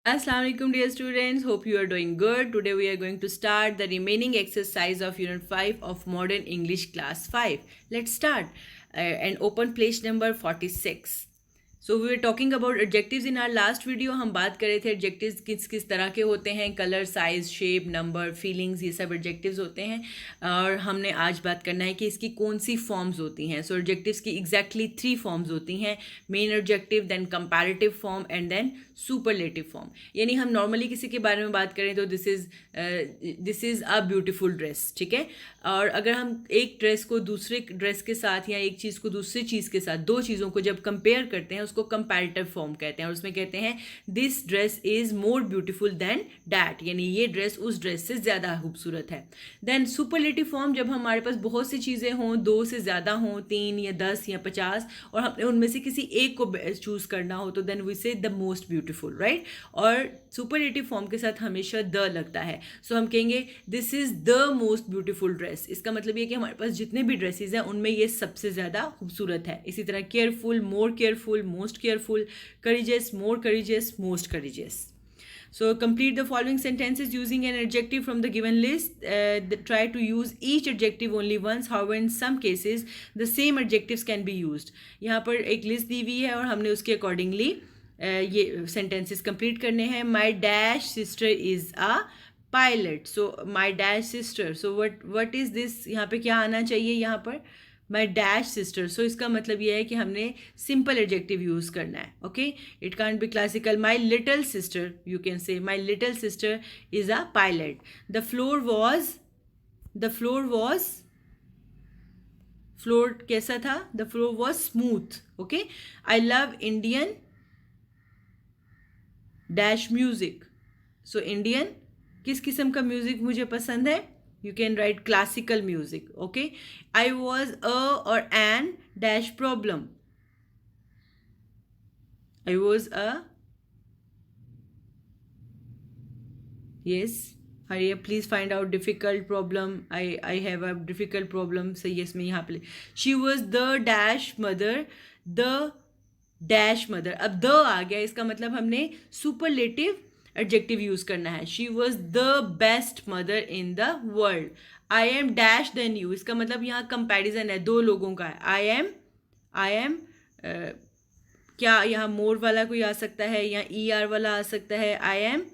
Assalamu alaikum dear students, hope you are doing good. Today we are going to start the remaining exercise of unit 5 of modern English class 5. Let's start and open page number 46. So we were talking about adjectives in our last video. हम बात कर रहे थे adjectives किस किस तरह के होते हैं, colour, size, shape, number, feelings, ये सब adjectives होते हैं. और हमने आज बात करना है कि इसकी कौन सी फॉर्म्स होती हैं. सो adjectives की एग्जैक्टली 3 फॉर्म्स होती हैं, main adjective, then comparative form and then superlative form. यानी हम नॉर्मली किसी के बारे में बात करें तो this is a beautiful dress, ठीक है. और अगर हम एक ड्रेस को दूसरे ड्रेस के साथ या एक चीज़ को दूसरी चीज़ के साथ, दो चीज़ों को जब कंपेयर करते हैं उसको कंपैरेटिव फॉर्म कहते हैं. और उसमें कहते हैं this dress is more beautiful then that, यानी ये ड्रेस उस ड्रेस से ज़्यादा खूबसूरत है. देन सुपरलेटिव फॉर्म जब हमारे पास बहुत सी चीज़ें हों, दो से ज़्यादा हों, 3 या 10 या 50, और हमने उनमें से किसी एक को चूज़ करना हो तो देन वी से द मोस्ट ब्यूटीफुल, राइट. और सुपरलेटिव फॉर्म के साथ हमेशा द लगता है. सो हम कहेंगे this is the most beautiful dress. इसका मतलब ये कि हमारे पास जितने भी ड्रेसेस हैं उनमें ये सबसे ज़्यादा खूबसूरत है. इसी तरह careful, more careful, most careful, courageous, more courageous, most courageous. So complete the following sentences using an adjective from the given list. Try to use each adjective only once. However, in some cases, the same adjectives can be used. यहाँ पर एक list दी हुई है और हमने उसके accordingly ये sentences complete करने हैं. माई dash sister is a pilot. So my dash sister, so what is this, यहाँ पे क्या आना चाहिए, यहाँ पर माई डैश सिस्टर. सो इसका मतलब ये है कि हमने सिंपल एडजेक्टिव यूज़ करना है. Okay, it can't be classical. My little sister, you can say my little sister is a pilot. The floor was floor कैसा था, the floor was smooth. Okay, I love Indian dash music. So Indian किस किस्म का music मुझे पसंद है, you can write classical music. Okay, I was a or an dash problem. I was a, yes, hurry up, please find out difficult problem. I have a difficult problem. So yes, मैं यहाँ पे. She was the dash mother, the dash mother. अब the आ गया, इसका मतलब हमने superlative adjective use करना है. She was the best mother in the world. I am dash than you, इसका मतलब यहाँ comparison है, दो लोगों का है. I am क्या यहाँ मोर वाला कोई आ सकता है या ER वाला आ सकता है. I am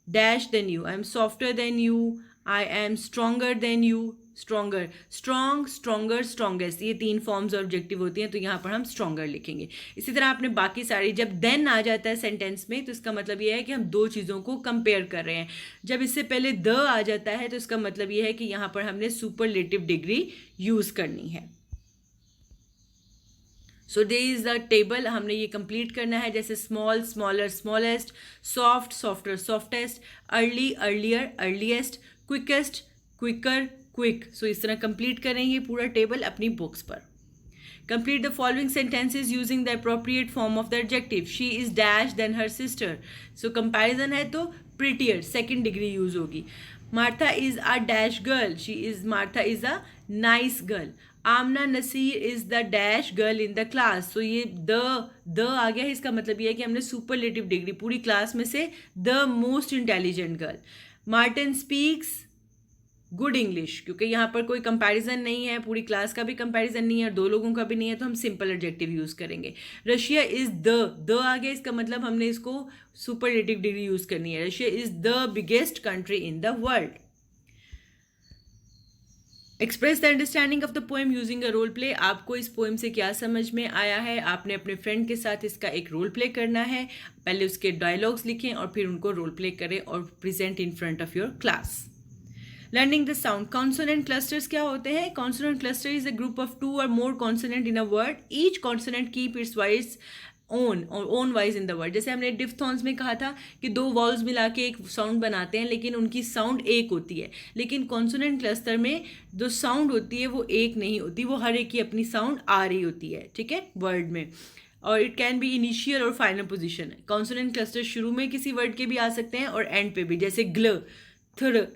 dash than you, I am softer than you, I am stronger than you. Stronger, strong, stronger, strongest, ये 3 फॉर्म्स ऑब्जेक्टिव होती हैं, तो यहाँ पर हम स्ट्रॉन्गर लिखेंगे. इसी तरह आपने बाकी सारी, जब देन आ जाता है सेंटेंस में तो इसका मतलब ये है कि हम दो चीज़ों को कंपेयर कर रहे हैं. जब इससे पहले द आ जाता है तो इसका मतलब ये है कि यहाँ पर हमने सुपरलेटिव डिग्री यूज़ करनी है. So there is the table, हमने ये कंप्लीट करना है. जैसे small, smaller, smallest, soft, softer, softest, early, earlier, earliest, quickest, quicker, quick. So इस तरह कंप्लीट करेंगे पूरा टेबल अपनी बुक्स पर. Complete the following sentences using the appropriate form of the adjective. She is dash than her sister. So comparison है तो prettier, second degree use होगी. Martha is a dash girl. Martha is a nice girl. Amna Naseer is the dash girl in the class. So ये the आ गया है, इसका मतलब ये है कि हमने सुपरलेटिव डिग्री पूरी क्लास में से the most intelligent girl. Martin speaks good English, क्योंकि यहाँ पर कोई कंपैरिजन नहीं है, पूरी क्लास का भी कंपैरिजन नहीं है, दो लोगों का भी नहीं है, तो हम सिंपल एडजेक्टिव यूज़ करेंगे. रशिया इज़ द आ गया, इसका मतलब हमने इसको सुपरलेटिव डिग्री यूज़ करनी है. Russia is the biggest country in the world. Express the understanding of the poem using a role play. आपको इस पोएम से क्या समझ में आया है, आपने अपने फ्रेंड के साथ इसका एक रोल प्ले करना है. पहले उसके डायलॉग्स लिखें और फिर उनको रोल प्ले करें और present in front of your class. Learning the sound. Consonant clusters क्या होते हैं. Consonant cluster is a group of 2 or more consonant in a word. Each consonant keep its voice own voice in the word. जैसे हमने डिफ्थॉन्स में कहा था कि 2 walls मिला के एक साउंड बनाते हैं, लेकिन उनकी साउंड एक होती है. लेकिन कॉन्सोनेंट क्लस्टर में जो साउंड होती है वो एक नहीं होती, वो हर एक की अपनी साउंड आ रही होती है, ठीक है, वर्ड में. और इट कैन बी इनिशियल और फाइनल पोजिशन. कॉन्सोनेंट क्लस्टर शुरू में किसी वर्ड के भी आ सकते हैं और एंड पे भी, जैसे ग्ल, थ्र.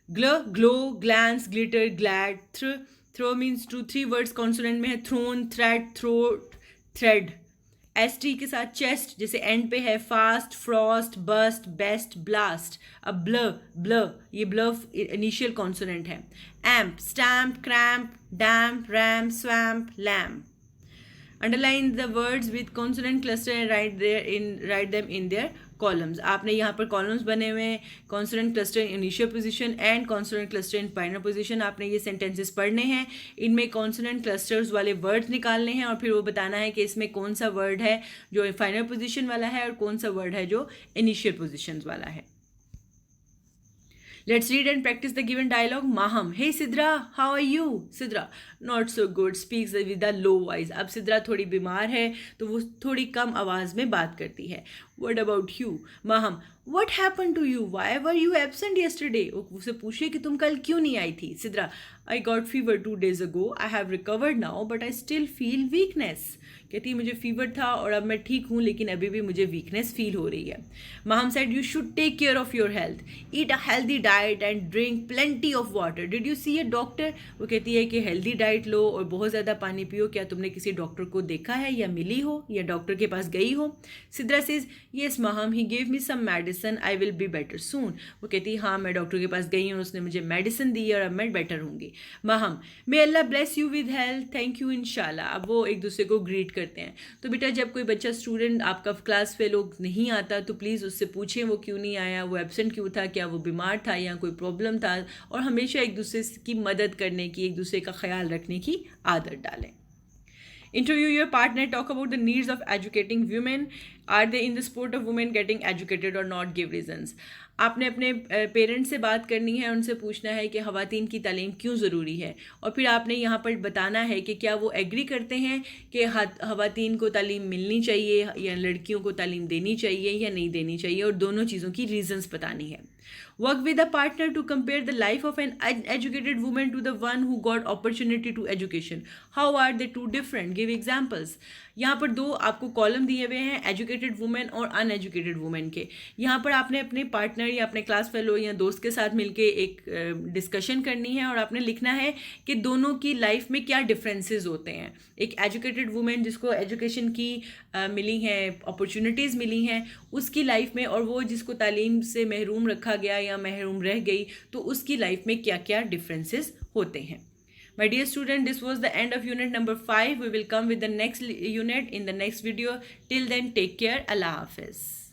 ग्ल, glow, glance, glitter, glad. Throw means 2 3 words consonant में है. Thrown, thread, throat, thread. ST के साथ चेस्ट, जैसे एंड पे है fast, frost, bust, best, blast. अब ब्ल, ये ब्ल इनिशियल कॉन्सोनेंट है. Amp, stamp, cramp, damp, ram, swamp, lamp. Underline the words with consonant cluster and write them in their columns. आपने यहाँ पर कॉलम्स बने हुए हैं. Consonant cluster in initial position and consonant cluster in final position. आपने ये sentences पढ़ने हैं. इनमें कॉन्सोनेंट क्लस्टर्स वाले वर्ड्स निकालने हैं और फिर वो बताना है कि इसमें कौन सा वर्ड है जो फाइनल पोजीशन वाला है और कौन सा वर्ड है जो इनिशियल पोजीशन वाला है. Let's read and practice the given dialogue. Maham, hey Sidra, how are you? Sidra, not so good, speaks with a low voice. अब सिद्रा थोड़ी बीमार है तो वो थोड़ी कम आवाज़ में बात करती है. What about you? Maham, what happened to you? Why were you absent yesterday? वो उससे पूछे कि तुम कल क्यों नहीं आई थी. Sidra, I got fever 2 days ago. I have recovered now, but I still feel weakness. कहती है मुझे फीवर था और अब मैं ठीक हूँ लेकिन अभी भी मुझे वीकनेस फील हो रही है. Maham said you should take care of your health. Eat a healthy diet and drink plenty of water. Did you see a doctor? वो कहती है कि हेल्दी डाइट लो और बहुत ज़्यादा पानी पियो. क्या तुमने किसी डॉक्टर को देखा है या मिली हो या डॉक्टर के पास गई हो? Sidra says yes Maham, he gave me some medicine. I will be better soon. वो कहती है हाँ मैं डॉक्टर के पास गई हूँ, उसने मुझे मेडिसिन दी और अब मैं बेटर होंगी. Maham, may Allah bless you with health. Thank you inshallah. अब वो एक दूसरे को ग्रीट करते हैं. तो बेटा जब कोई बच्चा स्टूडेंट आपका क्लास फेलो नहीं आता तो प्लीज़ उससे पूछें वो क्यों नहीं आया, वो एब्सेंट क्यों था, क्या वो बीमार था या कोई प्रॉब्लम था, और हमेशा एक दूसरे की मदद करने की, एक दूसरे का ख्याल रखने की आदत डालें. Interview your partner, talk about the needs of educating women. Are they in the support of women getting educated or not? Give reasons. आपने अपने पेरेंट्स से बात करनी है, उनसे पूछना है कि ख़वातीन की तालीम क्यों ज़रूरी है, और फिर आपने यहाँ पर बताना है कि क्या वो एग्री करते हैं कि ख़वातीन को तालीम मिलनी चाहिए या लड़कियों को तालीम देनी चाहिए या नहीं देनी चाहिए, और दोनों चीज़ों की रीज़न्स बतानी है. Work with a partner to compare the life of an educated woman to the one who got opportunity to education. How are they two different? Give examples. यहाँ पर दो आपको कॉलम दिए हुए हैं एजुकेटेड वुमेन और अनएजुकेटेड वुमेन के. यहाँ पर आपने अपने पार्टनर या अपने क्लास फेलो या दोस्त के साथ मिलके एक डिस्कशन करनी है और आपने लिखना है कि दोनों की लाइफ में क्या डिफरेंसेस होते हैं. एक एजुकेटेड वुमेन जिसको एजुकेशन की मिली हैं, अपॉर्चुनिटीज़ मिली हैं उसकी लाइफ में, और वो जिसको तालीम से महरूम रखा गया या महरूम रह गई, तो उसकी लाइफ में क्या क्या डिफरेंसेस होते हैं. My dear student, this was the end of unit number 5. We will come with the next unit in the next video. Till then, take care. Allah Hafiz.